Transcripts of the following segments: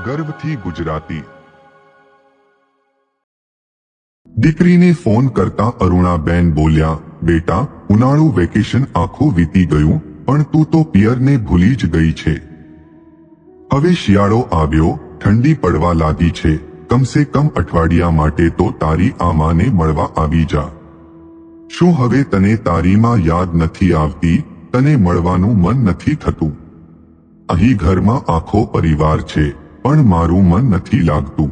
ગર્વથી ગુજરાતી। દીકરીને ફોન કરતા અરુણાબેન બોલ્યા, બેટા, ઉનાળુ વેકેશન આખું વીતી ગયું, પણ તું તો પિયરને ભૂલી જ ગઈ છે। હવે શિયાળો આવ્યો, ઠંડી પડવા લાગી છે, કમસે કમ અઠવાડિયા માટે તો તારી આ માને મળવા આવી જા। શું હવે તને તારી માં યાદ નથી આવતી? તને મળવાનું મન નથી થતું? અહીં ઘરમાં આખો પરિવાર છે, પણ મારું મન નથી લાગતું।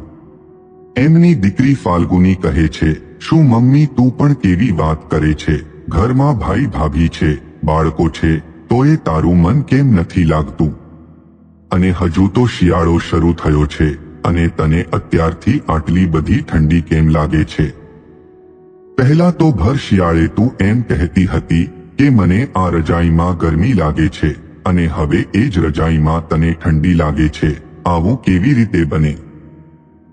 એમની દીકરી ફાલ્ગુની કહે છે, શું મમ્મી તું પણ કેવી વાત કરે છે? ઘરમાં ભાઈ ભાભી છે, બાળકો છે, તોય તારું મન કેમ નથી લાગતું? અને હજુ તો શિયાળો શરૂ થયો છે, અને તને અત્યારથી આટલી બધી ઠંડી કેમ લાગે છે? પહેલા તો ભર શિયાળે તું એમ કહેતી હતી કે મને આ રજાઈમાં ગરમી લાગે છે, અને હવે એ જ રજાઈમાં તને ઠંડી લાગે છે। આવું કેવી રીતે બને?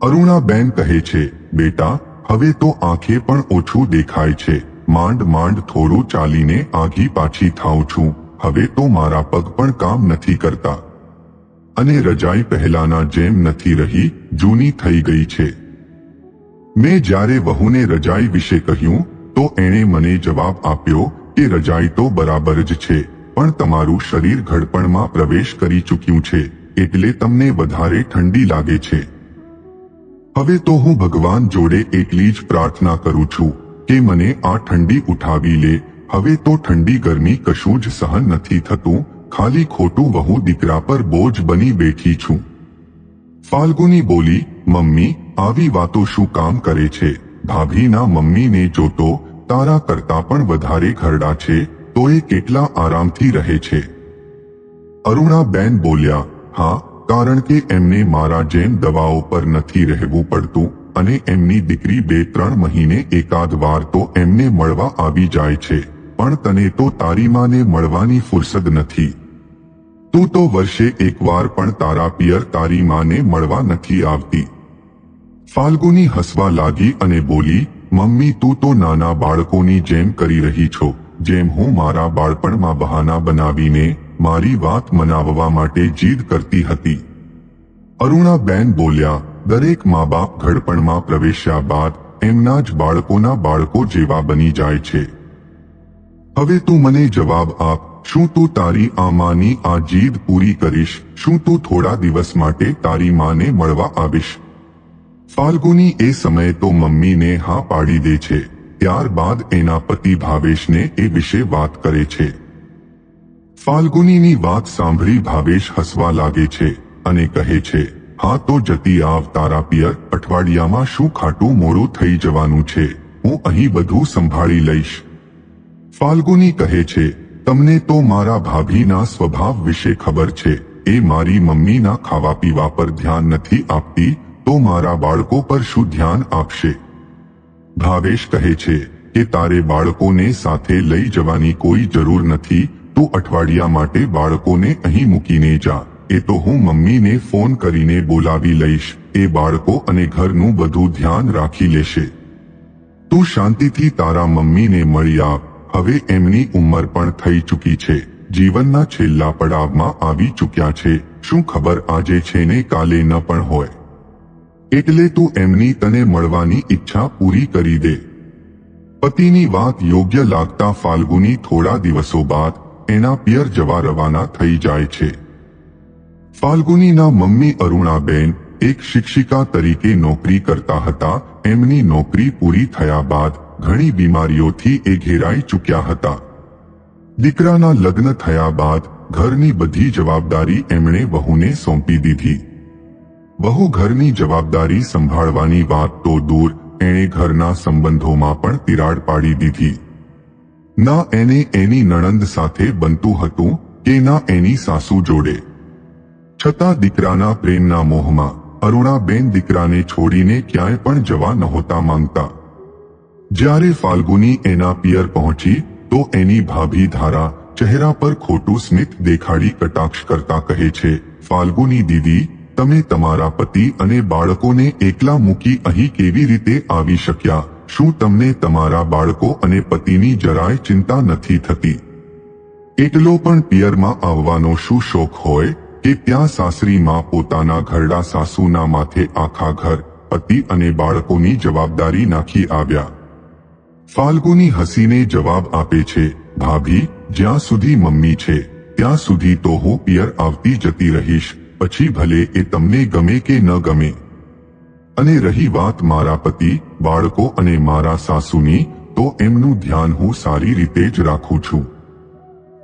અરુણાબેન કહે છે, બેટા, હવે તો આંખે પણ ઓછું દેખાય છે, માંડ માંડ થોડું ચાલીને આઘી પાછી થાઉં છું। હવે તો મારા પગ પણ કામ નથી કરતા, અને રજાઈ પહેલાના જેમ નથી રહી, જૂની થઈ ગઈ છે। મેં જ્યારે વહુને રજાઈ વિશે કહ્યું તો એણે મને જવાબ આપ્યો કે રજાઈ તો બરાબર જ છે, પણ તમારું શરીર ઘડપણમાં પ્રવેશ કરી ચૂક્યું છે, એટલે તમને વધારે ઠંડી લાગે છે। હવે તો હું ભગવાન જોડે એટલી જ પ્રાર્થના કરું છું કે મને આ ઠંડી ઉઠાવી લે। હવે તો ઠંડી ગરમી કશું જ સહન નથી થતું, ખાલી ખોટું વહુ દીકરા પર બોજ બની બેઠી છું। ફાલ્ગુની બોલી, મમ્મી, આવી વાતો શું કામ કરે છે? ભાભીના મમ્મીને જોતો તારા કરતા પણ વધારે ઘરડા છે, તો એ કેટલા આરામથી રહે છે? અરુણાબેન બોલ્યા, હા, કારણ કે એમને મારા જેમ દવાઓ પર નથી રહેવું પડતું, અને એમની દીકરી 2-3 મહિને એકાદ વાર તો એમને મળવા આવી જાય છે, પણ તને તો તારી માને મળવાની ફુરસદ નથી। તું તો વર્ષે એકવાર પણ તારા પિયર તારી માને મળવા નથી આવતી। ફાલ્ગુની હસવા લાગી અને બોલી, મમ્મી, તું તો નાના બાળકોની જેમ કરી રહી છો, જેમ હું મારા બાળપણમાં બહાના બનાવીને મારી વાત મનાવવા માટે જીદ કરતી હતી। અરુણાબેન બોલ્યા, દરેક મા બાપ ઘડપણમાં પ્રવેશ્યા બાદ એમના જ બાળકોના બાળકો જેવા બની જાય છે। હવે તું મને જવાબ આપ, શું તું તારી આ માની આ જીદ પૂરી કરીશ? શું તું થોડા દિવસ માટે તારી માને મળવા આવીશ? ફાલ્ગુની એ સમયે તો મમ્મીને હા પાડી દે છે, ત્યારબાદ એના પતિ ભાવેશને એ વિશે વાત કરે છે। ફાલ્ગુનીની વાત સાંભળી ભાવેશ હસવા લાગે છે અને કહે છે, હા તો જતી આવ તારા પિયર, અઠવાડિયામાં શું ખાટું મોડું થઈ જવાનું છે, હું અહીં બધું સંભાળી લઈશ। ફાલ્ગુની કહે છે, તમને તો મારા ભાભીના સ્વભાવ વિશે ખબર છે, એ મારી મમ્મીના ખાવા પીવા પર ધ્યાન નથી આપતી, તો મારા બાળકો પર શું ધ્યાન આપશે? ભાવેશ કહે છે કે તારે બાળકોને સાથે લઈ જવાની કોઈ જરૂર નથી, તું અઠવાડિયા માટે બાળકોને અહીં મૂકીને જા, એ તો હું મમ્મીને ફોન કરીને બોલાવી લઈશ, એ બાળકો અને ઘરનું બધું ધ્યાન રાખી લેશે। તું શાંતિથી તારા મમ્મીને મળી આવ, હવે એમની ઉંમર પણ થઈ ચૂકી છે, જીવનના છેલ્લા પડાવમાં આવી ચૂક્યા છે, શું ખબર આજે છે ને કાલે ન પણ હોય, એટલે તું એમની તને મળવાની ઈચ્છા પૂરી કરી દે। પતિની વાત યોગ્ય લાગતા ફાલ્ગુની થોડા દિવસો બાદ એના પિયર જવા રવાના થઈ જાય છે। ફાલ્ગુનીના મમ્મી અરુણાબેન એક શિક્ષિકા તરીકે નોકરી કરતા હતા। એમની નોકરી પૂરી થયા બાદ ઘણી બીમારીઓથી એ ઘેરાઈ ચૂક્યા હતા। દીકરાના લગ્ન થયા બાદ ઘરની બધી જવાબદારી એમણે વહુને સોંપી દીધી। વહુ ઘરની જવાબદારી સંભાળવાની વાત તો દૂર, એણે ઘરના સંબંધોમાં પણ તિરાડ પાડી દીધી। ના એને એની નણંદ સાથે બનતું હતું કે ના એની સાસુ જોડે। છતાં દીકરાના પ્રેમના મોહમાં અરુણાબેન દીકરાને છોડીને ક્યાંય પણ જવા નહોતા માંગતા। જ્યારે ફાલ્ગુની એના પિયર પહોંચી તો એની ભાભી ધારા ચહેરા પર ખોટું સ્મિત દેખાડી કટાક્ષ કરતા કહે છે, ફાલ્ગુની દીદી, તમે તમારા પતિ અને બાળકોને એકલા મૂકી અહીં કેવી રીતે આવી શક્યા? શું તમને તમારા બાળકો અને પતિની જરાય ચિંતા નથી થતી? એટલો પણ પિયરમાં આવવાનો શું શોખ હોય? કે ત્યાં સાસરીમાં પોતાના ઘરડા સાસુના માથે આખા ઘર, પતિ અને બાળકોની જવાબદારી નાખી આવ્યા. ફાલ્ગુની હસીને જવાબ આપે છે, ભાભી, જ્યાં સુધી મમ્મી છે ત્યાં સુધી તો હું પિયર આવતી જતી રહીશ, પછી ભલે એ તમને ગમે કે ન ગમે. અને રહી વાત મારા પતિ, બાળકો અને મારા સાસુની, તો એમનું ધ્યાન હું સારી રીતે જ રાખું છું.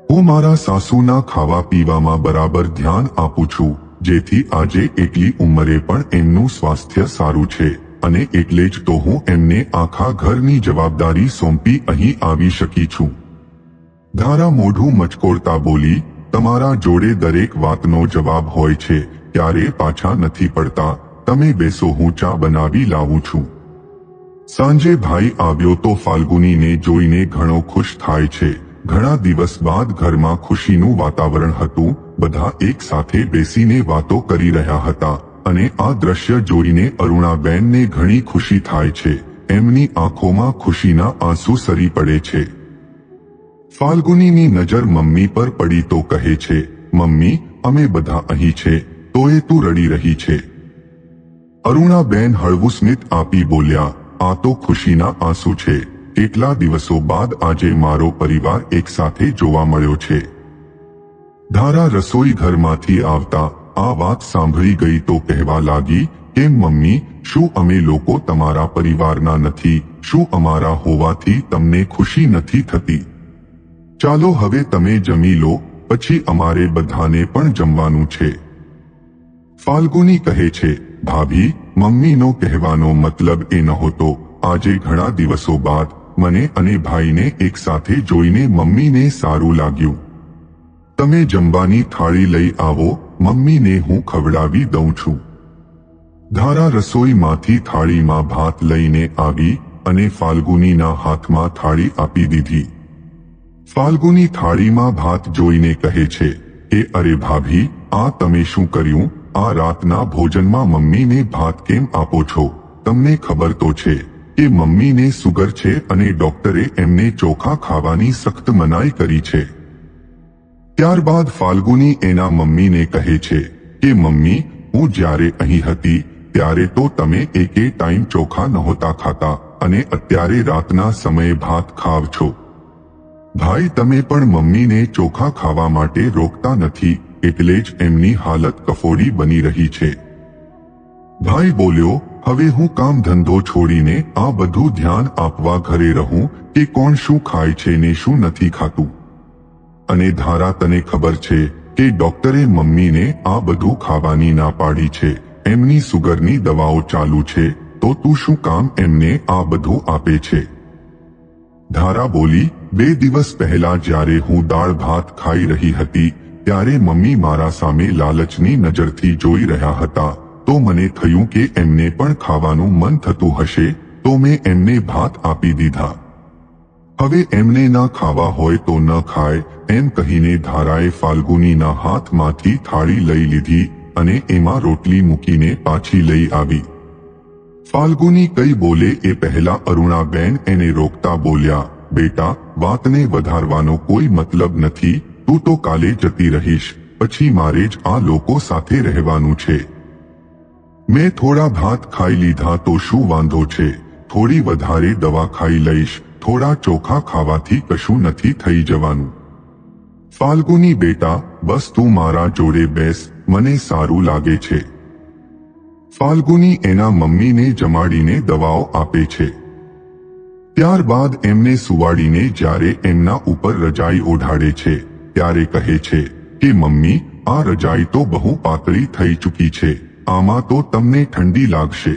હું મારા સાસુના ખાવા પીવામાં બરાબર ધ્યાન આપું છું, જેથી આજે એટલી ઉંમરે પણ એમનું સ્વાસ્થ્ય સારું છે, અને એટલે જ તો હું એમને આખા ઘરની જવાબદારી સોંપી અહીં આવી શકી છું. ધારા મોઢું મચકોડતા બોલી, તમારા જોડે દરેક વાતનો જવાબ હોય છે, ક્યારે પાછા નથી પડતા. તમે બેસો, હું ચા બનાવી લાવું છું. સાંજે ભાઈ આવ્યો તો ફાલ્ગુનીને જોઈને ઘણો ખુશ થાય છે. ઘણા દિવસ બાદ ઘરમાં ખુશીનું વાતાવરણ હતું. બધા એક સાથે બેસીને વાતો કરી રહ્યા હતા, અને આ દ્રશ્ય જોઈને અરુણાબેનને ઘણી ખુશી થાય છે. એમની આંખોમાં ખુશીના આંસુ સરી પડે છે. ફાલ્ગુનીની નજર મમ્મી પર પડી તો કહે છે, મમ્મી, અમે બધા અહીં છે, તોય તું રડી રહી છે. અરુણાબેન હળવું સ્મિત આપી બોલ્યા, આ તો ખુશીના આંસુ છે. કેટલા દિવસો બાદ આજે મારો પરિવાર એક સાથે જોવા મળ્યો છે. ધારા રસોઈ ઘરમાંથી આવતા આ વાત સાંભળી ગઈ તો કહેવા લાગી, કેમ મમ્મી, શું અમે લોકો તમારા પરિવારના નથી? શું અમારા હોવાથી તમને ખુશી નથી થતી? ચાલો હવે તમે જમી લો, પછી અમારે બધાને પણ જમવાનું છે. ફાલ્ગુની કહે છે, ભાભી, મમ્મીનો કહેવાનો મતલબ એ નહોતો. આજે ઘણા દિવસો બાદ મને અને ભાઈને એક સાથે જોઈને મમ્મીને સારું લાગ્યું. તમે જમવાની થાળી લઈ આવો, મમ્મીને હું ખવડાવી દઉં છું. ધારા રસોઈમાંથી થાળીમાં ભાત લઈને આવી અને ફાલ્ગુનીના હાથમાં થાળી આપી દીધી. ફાલ્ગુની થાળીમાં ભાત જોઈને કહે છે, અરે ભાભી, આ તમે શું કર્યું? આ રાતના ભોજનમાં મમ્મીને ભાત કેમ આપો છો? તમને ખબર તો છે કે મમ્મીને સુગર છે અને ડોક્ટરે એમને ચોખા ખાવાની સખ્ત મનાઈ કરી છે. ત્યારબાદ ફાલ્ગુની એના મમ્મીને કહે છે કે મમ્મી, હું જ્યારે અહીં હતી ત્યારે તો તમે એકે ટાઈમ ચોખા નહોતા ખાતા, અને અત્યારે રાતના સમયે ભાત ખાવ છો. ભાઈ, તમે પણ મમ્મીને ચોખા ખાવા માટે રોકતા નથી, એટલે જ એમની હાલત કફોડી બની રહી છે. ભાઈ બોલ્યો, હવે હું કામ ધંધો છોડીને આ બધું ધ્યાન આપવા ઘરે રહું કે કોણ શું ખાય છે ને શું નથી ખાતું? અને ધારા, તને ખબર છે કે ડોક્ટરે મમ્મીને આ બધું ખાવાની ના પાડી છે. એમની સુગરની દવાઓ ચાલુ છે, તો તું શું કામ એમને આ બધું આપે છે? ધારા બોલી, 2 દિવસ પહેલા જ્યારે હું દાળ ભાત ખાઈ રહી હતી ત્યારે મમ્મી મારા સામે લાલચની નજરથી જોઈ રહ્યા હતા, તો મને થયું કે એમને પણ ખાવાનું મન થતું હશે, તો મેં એમને ભાત આપી દીધા. હવે એમને ના ખાવા હોય તો ન ખાય, એમ કહીને ધારાએ ફાલ્ગુનીના હાથમાંથી થાળી લઈ લીધી અને એમાં રોટલી મૂકીને પાછી લઈ આવી. ફાલ્ગુની કઈ બોલે એ પહેલા અરુણાબેન એને રોકતા બોલ્યા, બેટા, વાતને વધારવાનો કોઈ મતલબ નથી. તું તો કાલે જતી રહીશ, પછી મારે જ આ લોકો સાથે રહેવાનું છે. મેં થોડા ભાત ખાઈ લીધા તો શું વાંધો છે? થોડી વધારે દવા ખાઈ લઈશ. થોડા ચોખા ખાવાથી કશું નથી થઈ જવાનું. ફાલ્ગુની, બેટા, બસ તું મારા જોડે બેસ, મને સારું લાગે છે. ફાલ્ગુની એના મમ્મીને જમાડીને દવાઓ આપે છે. ત્યારબાદ એમને સુવાડીને જ્યારે એમના ઉપર રજાઈ ઓઢાડે છે ત્યારે કહે છે કે મમ્મી, આ રજાઈ તો બહુ પાતળી થઈ ચૂકી છે, આમાં તો તમને ઠંડી લાગશે.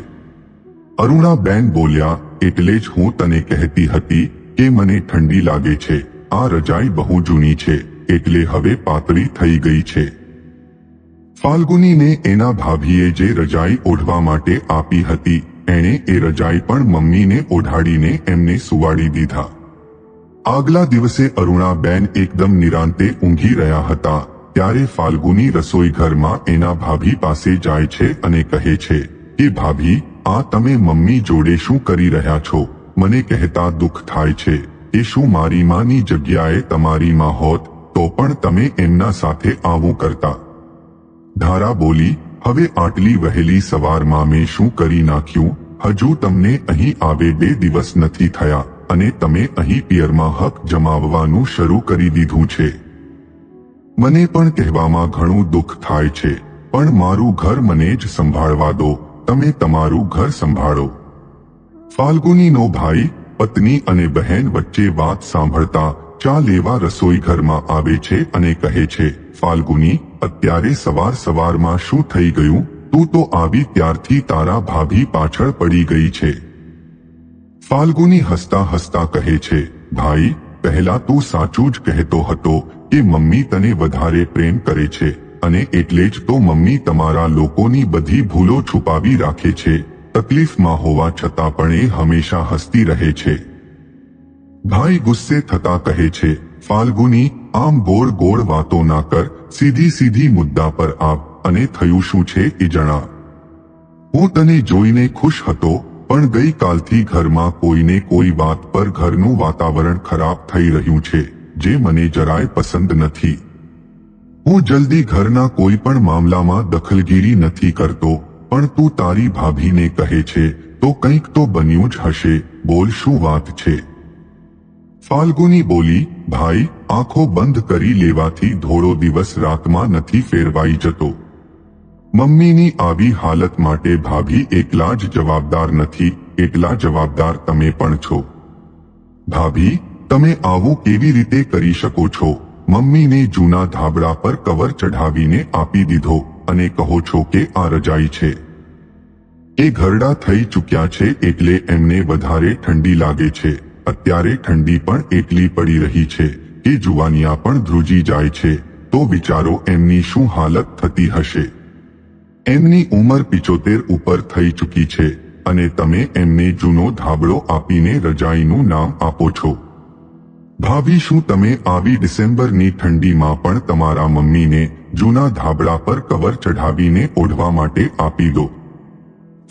અરુણાબેન બોલ્યા, એટલે જ હું તને કહેતી હતી કે મને ઠંડી લાગે છે. આ રજાઈ બહુ જૂની છે, એટલે હવે પાતળી થઈ ગઈ છે. ફાલ્ગુનીને એના ભાભીએ જે રજાઈ ઓઢવા માટે આપી હતી, એણે એ રજાઈ પણ મમ્મીને ઓઢાડીને એમને સુવાડી દીધા. આગલા દિવસે અરુણાબેન એકદમ નિરાંતે ઊંઘી રહ્યા હતા ત્યારે ફાલ્ગુની રસોઈ ઘરમાં એના ભાભી પાસે જાય છે અને કહે છે કે ભાભી, આ તમે મમ્મી જોડે શું કરી રહ્યા છો? મને કહેતા દુઃખ થાય છે કે શું મારી માની જગ્યાએ તમારી માં હોત તો પણ તમે એમના સાથે આવું કરતા? ધારા બોલી, હવે આટલી વહેલી સવારમાં મેં શું કરી નાખ્યું? હજુ તમને અહીં આવે 2 દિવસ નથી થયા અને તમે અહીં પિયરમાં હક જમાવવાનું શરૂ કરી દીધું છે. મને પણ કહેવામાં ઘણું દુઃખ થાય છે, પણ મારું ઘર મને જ સંભાળવા દો. તમે તમારું ઘર સંભાળો. ફાલ્ગુનીનો ભાઈ પત્ની અને બહેન વચ્ચે વાત સાંભળતા ચા લેવા રસોઈ ઘરમાં આવે છે અને કહે છે, ફાલ્ગુની, અત્યારે સવારમાં શું થઈ ગયું? તું તો આવી ત્યારથી તારા ભાભી પાછળ પડી ગઈ છે. ફાલ્ગુની હસતા હસતા કહે છે, ભાઈ, પહેલા તું સાચું જ કહેતો હતો કે મમ્મી તને વધારે પ્રેમ કરે છે અને એટલે જ તો મમ્મી તમારા લોકોની બધી ભૂલો છુપાવી રાખે છે. તકલીફમાં હોવા છતાં પણ એ હંમેશા હસતી રહે છે. ભાઈ ગુસ્સે થતા કહે છે, ફાલ્ગુની, આમ ગોળ ગોળ વાતો ના કર, સીધી મુદ્દા પર આવ અને થયું શું છે એ જણાવ. હું તને જોઈને ખુશ હતો, પણ ગઈકાલથી ઘરમાં કોઈને કોઈ વાત પર ઘરનું વાતાવરણ ખરાબ થઈ રહ્યું છે, જે મને જરાય પસંદ નથી. હું જલ્દી ઘરના કોઈ પણ મામલામાં દખલગીરી નથી કરતો, પણ તું તારી ભાભીને કહે છે તો કંઈક તો બન્યું જ હશે. બોલ, શું વાત છે? ફાલ્ગુની બોલી, ભાઈ, આંખો બંધ કરી લેવાથી ધોળો દિવસ રાતમાં નથી ફેરવાઈ જતો. મમ્મીની આવી હાલત માટે ભાભી એકલા જ જવાબદાર નથી, એટલા જવાબદાર તમે પણ છો. ભાભી, તમે આવું કેવી રીતે કરી શકો છો? મમ્મીને જૂના ધાબળા પર કવર ચઢાવીને આપી દીધો અને કહો છો કે આ રજાઈ છે. એ ઘરડા થઈ ચૂક્યા છે એટલે એમને વધારે ઠંડી લાગે છે. અત્યારે ઠંડી પણ એટલી પડી રહી છે કે જુવાનિયા પણ ધ્રુજી જાય છે. તો વિચારો એમની શું હાલત થતી હશે. એમની ઉંમર 75 ઉપર થઈ ચૂકી છે અને તમે એમને જૂનો ધાબળો આપીને રજાઈનું નામ આપો છો. ભાભી, શું તમે આવી ડિસેમ્બરની ઠંડીમાં પણ તમારા મમ્મીને જૂના ધાબળા પર કવર ચઢાવીને ઓઢવા માટે આપી દો?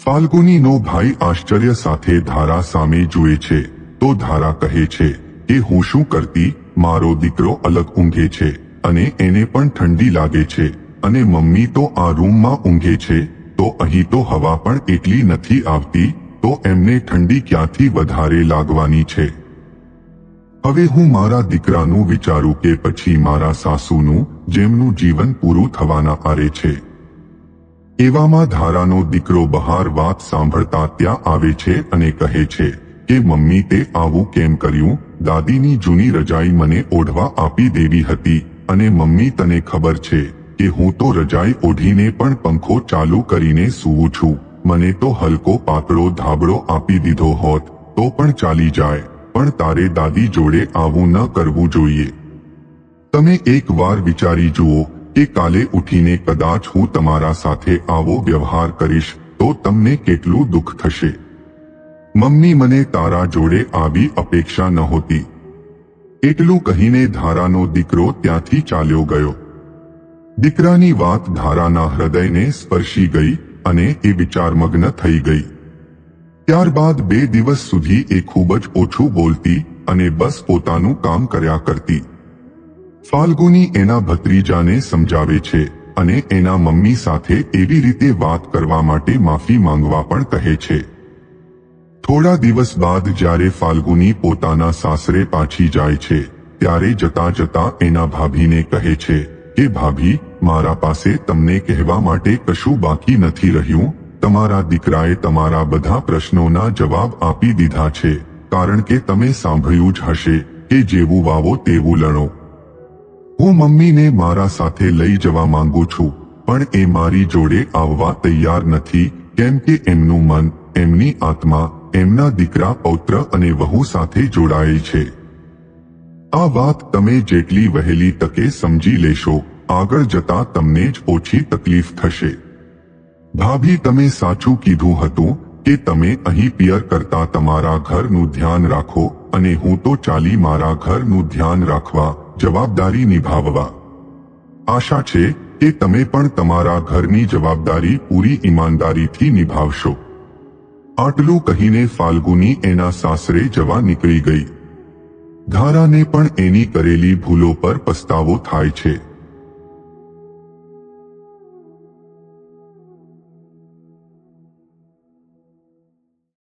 ફાલ્ગુનીનો ભાઈ આશ્ચર્ય સાથે ધારા સામે જુએ છે તો ધારા કહે છે કે હું શું કરતી? મારો દીકરો અલગ ઊંઘે છે અને એને પણ ઠંડી લાગે છે અને મમ્મી તો આ રૂમમાં ઊંઘે છે, તો અહીં તો હવા પણ એટલી નથી આવતી, તો એમને ઠંડી ક્યાંથી વધારે લાગવાની છે? હવે હું મારા દીકરાનું વિચારું કે પછી મારા સાસુનું, જેમનું જીવન પૂરું થવાના આરે છે. એવામાં ધારાનો દીકરો બહાર વાત સાંભળતા ત્યાં આવે છે અને કહે છે કે મમ્મી, તે આવું કેમ કર્યું? દાદીની જૂની રજાઈ મને ઓઢવા આપી દેવી હતી અને મમ્મી, તને ખબર છે કે હું તો રજાઈ ઓઢીને પણ પંખો ચાલુ કરીને સૂવું છું. મને તો હલકો પાતળો ધાબળો આપી દીધો હોત તો પણ ચાલી જાય, પણ તારે દાદી જોડે આવું ન કરવું જોઈએ. તમે એકવાર વિચારી જુઓ કે કાલે ઉઠીને કદાચ હું તમારા સાથે આવો વ્યવહાર કરીશ તો તમને કેટલું દુઃખ થશે. મમ્મી, મને તારા જોડે આવી અપેક્ષા નહોતી. એટલું કહીને ધારાનો દીકરો ત્યાંથી ચાલ્યો ગયો. દીકરાની વાત ધારાના હૃદયને સ્પર્શી ગઈ અને એ વિચારમગ્ન થઈ ગઈ. ત્યારબાદ 2 દિવસ સુધી એ ખૂબ જ ઓછું બોલતી અને બસ પોતાનું કામ કર્યા કરતી. ફાલ્ગુની એના ભત્રીજાને સમજાવે છે અને એના મમ્મી સાથે એવી રીતે વાત કરવા માટે માફી માંગવા પણ કહે છે. થોડા દિવસ બાદ જ્યારે ફાલ્ગુની પોતાના સાસરે પાછી જાય છે ત્યારે જતા જતા એના ભાભીને કહે છે કે ભાભી, મારા પાસે તમને કહેવા માટે કશું બાકી નથી રહ્યું. તમારા દીકરાએ તમારા બધા પ્રશ્નોના જવાબ આપી દીધા છે, કારણ કે તમે સાંભળ્યું જ હશે કે જેવું વાવો તેવું લણો. હું મમ્મીને મારા સાથે લઈ જવા માંગુ છું, પણ એ મારી જોડે આવવા તૈયાર નથી, કેમ કે એમનું મન, એમની આત્મા એમના દીકરા, પૌત્ર અને વહુ સાથે જોડાયેલ છે. આ વાત તમે જેટલી વહેલી તકે સમજી લેશો, આગળ જતા તમને જ ઓછી તકલીફ થશે. ભાભી, તમે સાચું કીધું હતું કે તમે અહીં પિયર કરતા તમારા ઘરનું ધ્યાન રાખો અને હું તો ચાલી મારા ઘરનું ધ્યાન રાખવા, જવાબદારી નિભાવવા. આશા છે કે તમે પણ તમારા ઘરની જવાબદારી પૂરી ઈમાનદારીથી નિભાવશો. આટલું કહીને ફાલ્ગુની એના સાસરે જવા નીકળી ગઈ. ધારાને પણ એની કરેલી ભૂલો પર પસ્તાવો થાય છે.